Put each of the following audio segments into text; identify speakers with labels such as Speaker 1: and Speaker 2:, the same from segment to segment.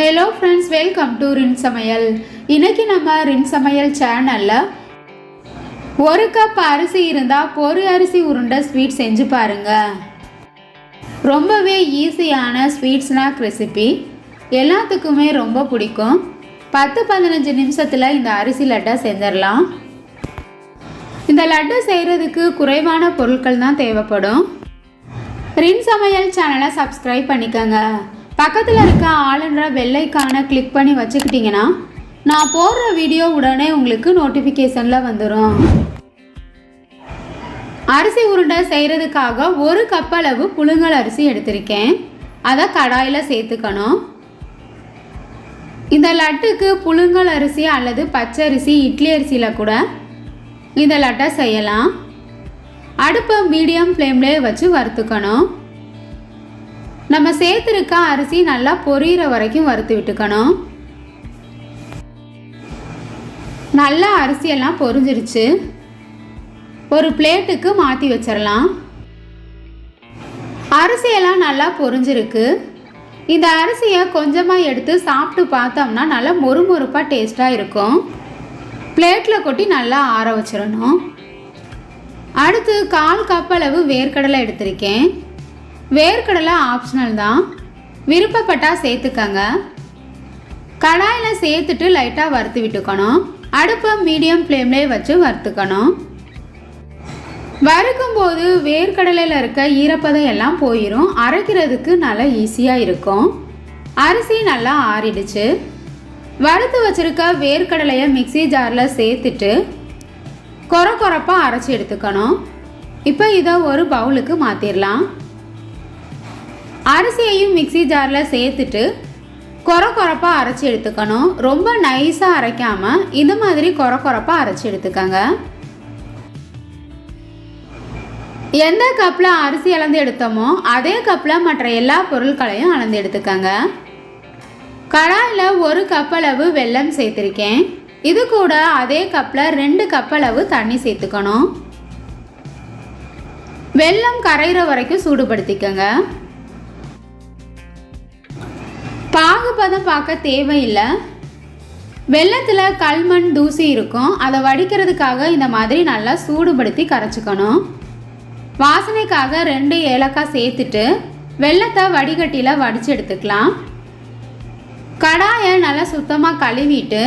Speaker 1: Hello friends, welcome to ரின் சமையல். இன்றைக்கி நம்ம ரின் சமையல் சேனலில் ஒரு கப் அரிசி இருந்தால் பொரி அரிசி உருண்டை ஸ்வீட் செஞ்சு பாருங்கள். ரொம்பவே ஈஸியான ஸ்வீட் ஸ்நாக் ரெசிபி, எல்லாத்துக்குமே ரொம்ப பிடிக்கும். 10-15 நிமிஷத்தில் இந்த அரிசி லட்டை செஞ்சிடலாம். இந்த லட்டு செய்கிறதுக்கு குறைவான பொருட்கள் தான் தேவைப்படும். ரின் சமையல் சேனலை சப்ஸ்கிரைப் பண்ணிக்கோங்க. பக்கத்தில் இருக்க ஆளுன்ற பெல்லைக்கான கிளிக் பண்ணி வச்சுக்கிட்டிங்கன்னா நான் போடுற வீடியோ உடனே உங்களுக்கு நோட்டிஃபிகேஷனில் வந்துடும். அரிசி உருண்டை செய்கிறதுக்காக ஒரு கப் அளவு புழுங்கல் அரிசி எடுத்திருக்கேன். அதை கடாயில் சேர்த்துக்கணும். இந்த லட்டுக்கு புழுங்கல் அரிசி அல்லது பச்சரிசி, இட்லி அரிசியில் கூட இந்த லட்டை செய்யலாம். அடுப்பை மீடியம் ஃப்ளேம்லேயே வச்சு வறுத்துக்கணும். நம்ம சேர்த்துருக்க அரிசி நல்லா பொரியிற வரைக்கும் வறுத்து விட்டுக்கணும். நல்லா அரிசியெல்லாம் பொரிஞ்சிருச்சு. ஒரு பிளேட்டுக்கு மாற்றி வச்சிடலாம். அரிசியெல்லாம் நல்லா பொரிஞ்சிருக்கு. இந்த அரிசியை கொஞ்சமாக எடுத்து சாப்பிட்டு பார்த்தோம்னா நல்லா மொறுமொறுப்பாக டேஸ்ட்டாக இருக்கும். பிளேட்டில் கொட்டி நல்லா ஆற வச்சிடணும். அடுத்து 1/4 கப் அளவு வேர்க்கடலை எடுத்திருக்கேன். வேர்க்கடலை ஆப்ஷனல் தான், விருப்பப்பட்டால் சேர்த்துக்கங்க. கடாயில் சேர்த்துட்டு லைட்டாக வறுத்து விட்டுக்கணும். அடுப்பை மீடியம் ஃப்ளேம்லேயே வச்சு வறுத்துக்கணும். வறுக்கும்போது வேர்க்கடலையில் இருக்க ஈரப்பதம் எல்லாம் போயிடும். அரைக்கிறதுக்கு நல்லா ஈஸியாக இருக்கும். அரிசி நல்லா ஆறிடுச்சு. வறுத்து வச்சுருக்க வேர்க்கடலையை மிக்ஸி ஜாரில் சேர்த்துட்டு கொரப்பாக அரைச்சி எடுத்துக்கணும். இப்போ இதை ஒரு பவுலுக்கு மாற்றிடலாம். அரிசியையும் மிக்ஸி ஜாரில் சேர்த்துட்டு கொரப்பாக அரைச்சி எடுத்துக்கணும். ரொம்ப நைஸாக அரைக்காமல் இந்த மாதிரி கொரப்பாக அரைச்சி எடுத்துக்கோங்க. எந்த கப்பில் அரிசி அளந்து எடுத்தோமோ அதே கப்பில் மற்ற எல்லா பொருட்களையும் அளந்து எடுத்துக்கோங்க. கடாயில் 1 கப் அளவு வெல்லம் சேர்த்துருக்கேன். இது கூட அதே கப்பில் 2 கப் அளவு தண்ணி சேர்த்துக்கணும். வெல்லம் கரைகிற வரைக்கும் சூடுபடுத்திக்கோங்க. பாகுபதம் பார்க்க தேவையில்லை. வெல்லத்தில் கல்மண் தூசி இருக்கும். அதை வடிக்கிறதுக்காக இந்த மாதிரி நல்லா சூடுபடுத்தி கரைச்சிக்கணும். வாசனைக்காக 2 ஏலக்காய் சேர்த்துட்டு வெல்லத்தை வடிகட்டியில் வடித்து எடுத்துக்கலாம். கடாயை நல்லா சுத்தமாக கழுவிட்டு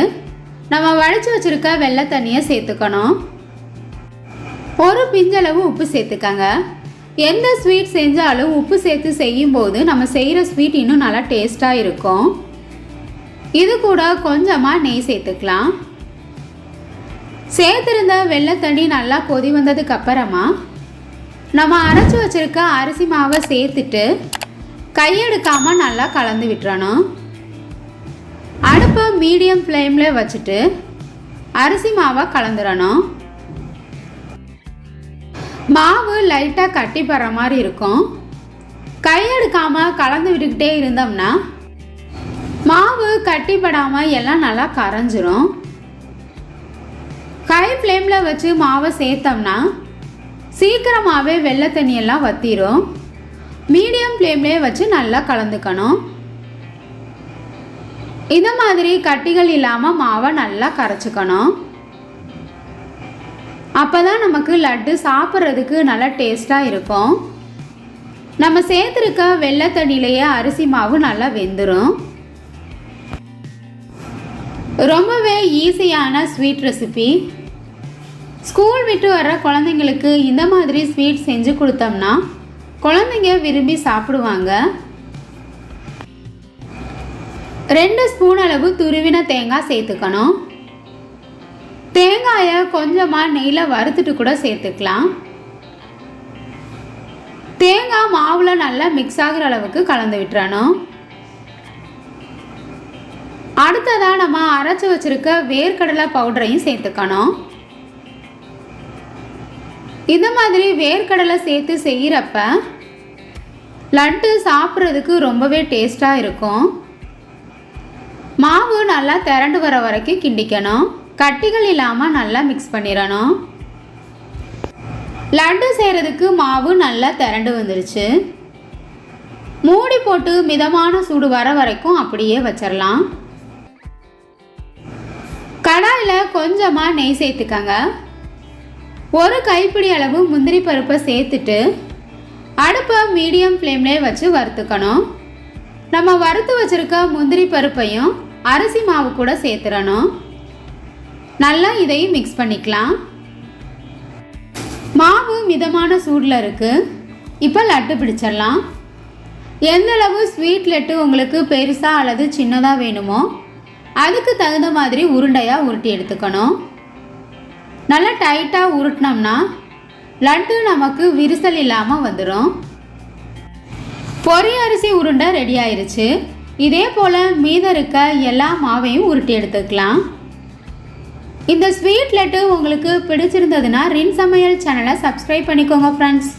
Speaker 1: நம்ம வடித்து வச்சுருக்க வெள்ளை தண்ணியை சேர்த்துக்கணும். ஒரு பிஞ்சளவு உப்பு சேர்த்துக்கங்க. எந்த ஸ்வீட் செஞ்சாலும் உப்பு சேர்த்து செய்யும்போது நம்ம செய்கிற ஸ்வீட் இன்னும் நல்லா டேஸ்ட்டாக இருக்கும். இது கூட கொஞ்சமாக நெய் சேர்த்துக்கலாம். சேர்த்துருந்த வெள்ளை தண்ணி நல்லா கொதி வந்ததுக்கு அப்புறமா நம்ம அரைச்சி வச்சுருக்க அரிசி மாவை சேர்த்துட்டு கையெடுக்காமல் நல்லா கலந்து விட்டுறணும். அடுப்பை மீடியம் ஃப்ளேமில் வச்சுட்டு அரிசி மாவை கலந்துடணும். மாவு லைட்டாக கட்டி படுற மாதிரி இருக்கும். கையெடுக்காமல் கலந்து விட்டுக்கிட்டே இருந்தோம்னா மாவு கட்டிப்படாமல் எல்லாம் நல்லா கரைஞ்சிரும். கை ஃப்ளேமில் வச்சு மாவை சேர்த்தோம்னா சீக்கிரமாகவே வெள்ளை தண்ணியெல்லாம் வற்றிடும். மீடியம் ஃப்ளேம்லேயே வச்சு நல்லா கலந்துக்கணும். இந்த மாதிரி கட்டிகள் இல்லாமல் மாவை நல்லா கரைச்சிக்கணும். அப்போ தான் நமக்கு லட்டு சாப்பிட்றதுக்கு நல்லா டேஸ்ட்டாக இருக்கும். நம்ம சேர்த்துருக்க வெள்ளை தண்ணியிலேயே அரிசி மாவு நல்லா வெந்துடும். ரொம்பவே ஈஸியான ஸ்வீட் ரெசிபி. ஸ்கூல் விட்டு வர்ற குழந்தைங்களுக்கு இந்த மாதிரி ஸ்வீட் செஞ்சு கொடுத்தோம்னா குழந்தைங்க விரும்பி சாப்பிடுவாங்க. 2 ஸ்பூன் அளவு துருவின தேங்காய் சேர்த்துக்கணும். தேங்காயை கொஞ்சமாக நெய்யில் வறுத்துட்டு கூட சேர்த்துக்கலாம். தேங்காய் மாவில் நல்லா மிக்ஸ் ஆகிற அளவுக்கு கலந்து விட்டுறணும். அடுத்ததாக நம்ம அரைச்சி வச்சுருக்க வேர்க்கடலை பவுடரையும் சேர்த்துக்கணும். இந்த மாதிரி வேர்க்கடலை சேர்த்து செய்கிறப்ப லட்டு சாப்பிட்றதுக்கு ரொம்பவே டேஸ்ட்டாக இருக்கும். மாவு நல்லா திரண்டு வர வரைக்கும் கிண்டிக்கணும். கட்டிகள் இல்லாமல் நல்லா மிக்ஸ் பண்ணிடணும். லட்டு செய்கிறதுக்கு மாவு நல்லா திரண்டு வந்துருச்சு. மூடி போட்டு மிதமான சூடு வர வரைக்கும் அப்படியே வச்சிடலாம். கடாயில் கொஞ்சமாக நெய் சேர்த்துக்கங்க. ஒரு கைப்பிடி அளவு முந்திரி பருப்பை சேர்த்துட்டு அடுப்பை மீடியம் ஃப்ளேம்லேயே வச்சு வறுத்துக்கணும். நம்ம வறுத்து வச்சுருக்க முந்திரி பருப்பையும் அரிசி மாவு கூட சேர்த்துடணும். நல்லா இதையும் மிக்ஸ் பண்ணிக்கலாம். மாவு மிதமான சூடில் இருக்குது. இப்போ லட்டு பிடிச்சிடலாம். எந்தளவு ஸ்வீட் லட்டு உங்களுக்கு பெருசாக அல்லது சின்னதாக வேணுமோ அதுக்கு தகுந்த மாதிரி உருண்டையாக உருட்டி எடுத்துக்கணும். நல்லா டைட்டாக உருட்டினோம்னா லட்டு நமக்கு விரிசல் இல்லாமல் வந்துடும். பொரி அரிசி உருண்டை ரெடி ஆயிருச்சு. இதே போல் மீதம் இருக்க எல்லா மாவையும் உருட்டி எடுத்துக்கலாம். இந்த ஸ்வீட் லட்டு உங்களுக்கு பிடிச்சிருந்ததுன்னா ரின் சமையல் சேனலை சப்ஸ்கிரைப் பண்ணிக்கோங்க ஃப்ரெண்ட்ஸ்.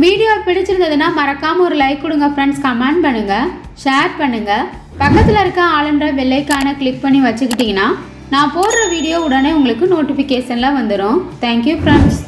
Speaker 1: வீடியோ பிடிச்சிருந்ததுன்னா மறக்காமல் ஒரு லைக் கொடுங்க ஃப்ரெண்ட்ஸ். கமெண்ட் பண்ணுங்கள், ஷேர் பண்ணுங்கள். பக்கத்தில் இருக்க ஆளுன்ற பெல்லைக்கான கிளிக் பண்ணி வச்சுக்கிட்டிங்கன்னா நான் போடுற வீடியோ உடனே உங்களுக்கு நோட்டிஃபிகேஷனில் வந்துடும். Thank you friends.